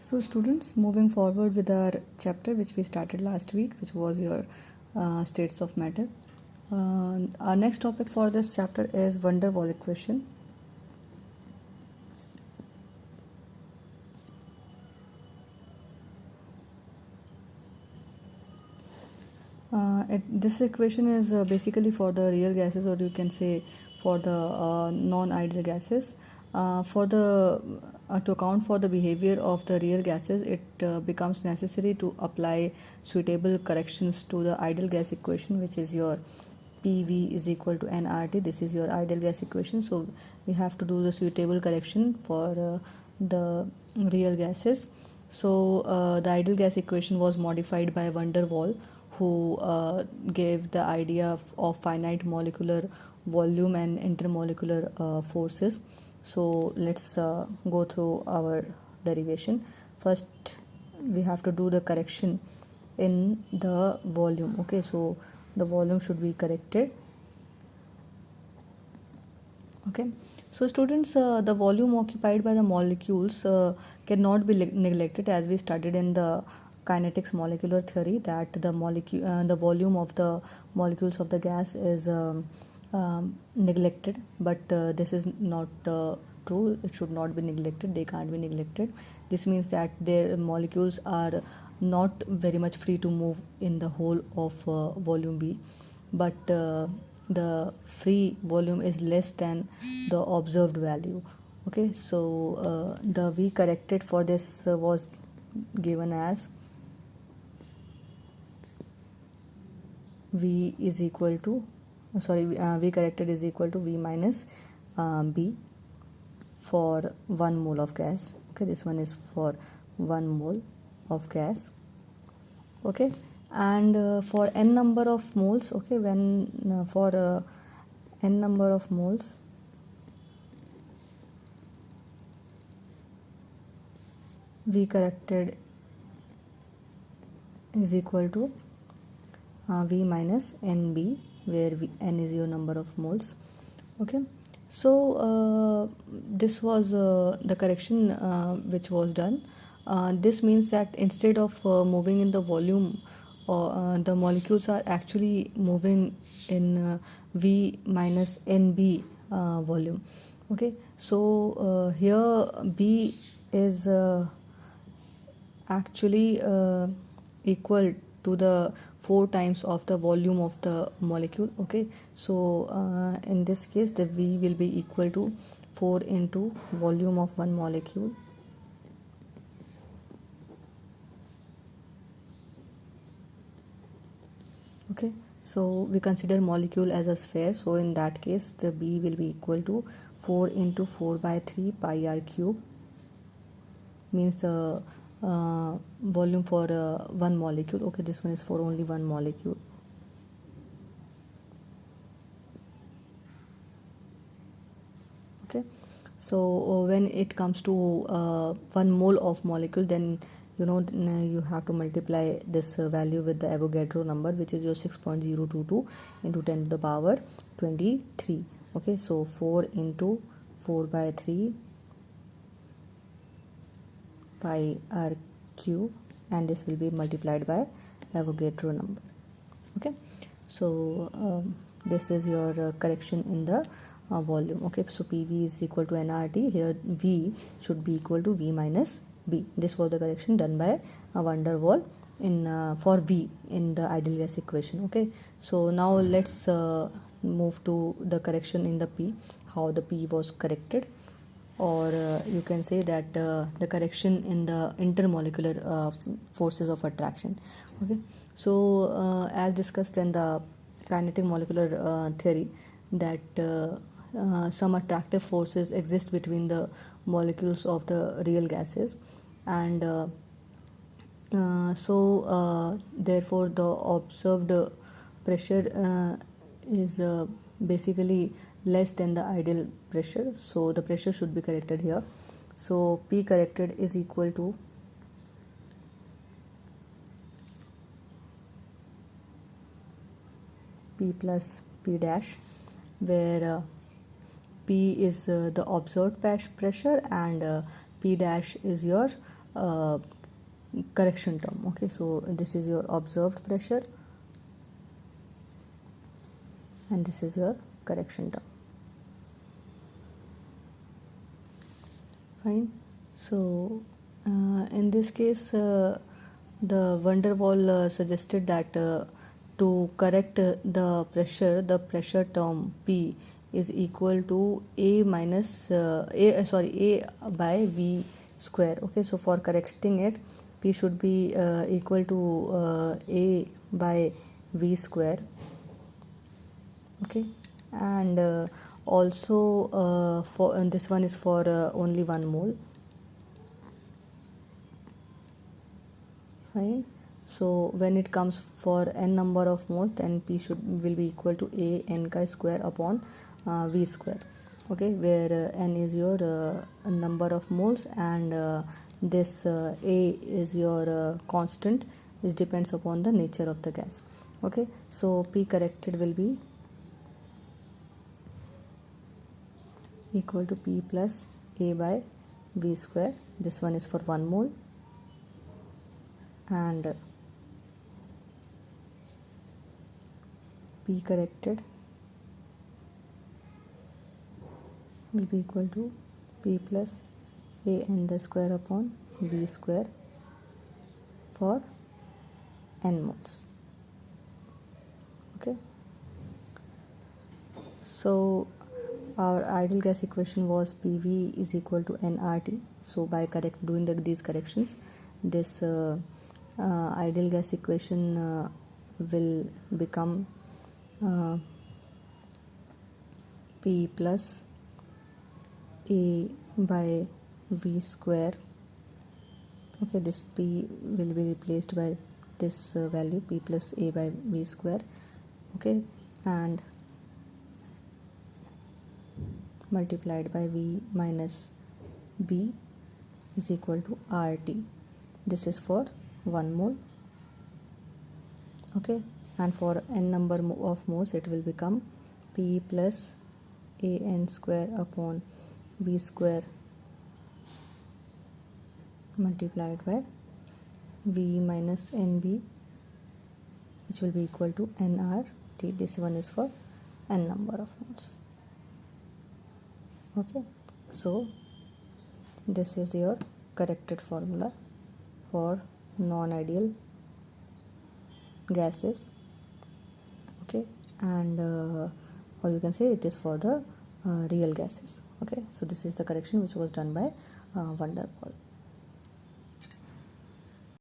So students, moving forward with our chapter which we started last week, which was your states of matter. Our next topic for this chapter is van der Waals equation. This equation is basically for the real gases, or you can say for the non-ideal gases. To account for the behavior of the real gases, it becomes necessary to apply suitable corrections to the ideal gas equation, which is your PV is equal to nRT. This is your ideal gas equation. So we have to do the suitable correction for the real gases. So the ideal gas equation was modified by van der Waals, who gave the idea of finite molecular volume and intermolecular forces. So let's go through our derivation. First, we have to do the correction in the volume. Okay, so the volume should be corrected. Okay, so students, the volume occupied by the molecules cannot be neglected, as we studied in the kinetics molecular theory, that the volume of the molecules of the gas is neglected, but this is not true. It should not be neglected. They can't be neglected. This means that their molecules are not very much free to move in the whole of volume B, but the free volume is less than the observed value. Okay, so the V corrected for this was given as V is equal to V corrected is equal to V minus B for 1 mole of gas. Okay, this one is for 1 mole of gas. Okay, and for n number of moles, okay, when for n number of moles, V corrected is equal to V minus NB, where N is your number of moles. Okay, so this was the correction which was done. This means that instead of moving in the volume, the molecules are actually moving in V minus NB volume. Okay, so here B is actually equal to the 4 times of the volume of the molecule. Okay, so in this case the V will be equal to 4 into volume of one molecule. Okay, so we consider molecule as a sphere, so in that case the B will be equal to 4 into 4 by 3 pi r cube, means the volume for one molecule. Okay, this one is for only one molecule. Okay, so when it comes to 1 mole of molecule, then you have to multiply this value with the Avogadro number, which is your 6.022 into 10 to the power 23. Okay, so 4 into 4 by 3 pi r cube, and this will be multiplied by Avogadro number. Okay, so this is your correction in the volume. Okay, so PV is equal to nRT. Here V should be equal to V minus B. This was the correction done by van der Waals in for V in the ideal gas equation. Okay, so now let's move to the correction in the P, how the P was corrected, or you can say that the correction in the intermolecular forces of attraction. Okay, so as discussed in the kinetic molecular theory, that some attractive forces exist between the molecules of the real gases, and therefore the observed pressure is basically less than the ideal pressure, so the pressure should be corrected here. So P corrected is equal to P plus P dash, where P is the observed pressure and P dash is your correction term. Okay, so this is your observed pressure and this is your correction term. Fine. So in this case the van der Waal suggested that to correct the pressure term P is equal to A by V square. Okay, so for correcting it, P should be equal to A by V square. Okay, and also for this one is for only 1 mole. Fine. So when it comes for n number of moles, then P will be equal to A n chi square upon V square. Okay, where n is your number of moles and this A is your constant which depends upon the nature of the gas. Okay, so P corrected will be equal to P plus A by V square. This one is for 1 mole and P corrected will be equal to P plus A n the square upon V square for n moles. Okay, so our ideal gas equation was PV is equal to nRT. So by doing these corrections, this ideal gas equation will become P plus A by V square. Okay, this P will be replaced by this value P plus A by V square. Okay, and multiplied by V minus B is equal to RT. This is for 1 mole. Okay, and for n number of moles it will become P plus A n square upon V square multiplied by V minus NB, which will be equal to nRT. This one is for n number of moles. Okay, so this is your corrected formula for non-ideal gases. Okay, and or you can say it is for the real gases. Okay, so this is the correction which was done by van der Waal.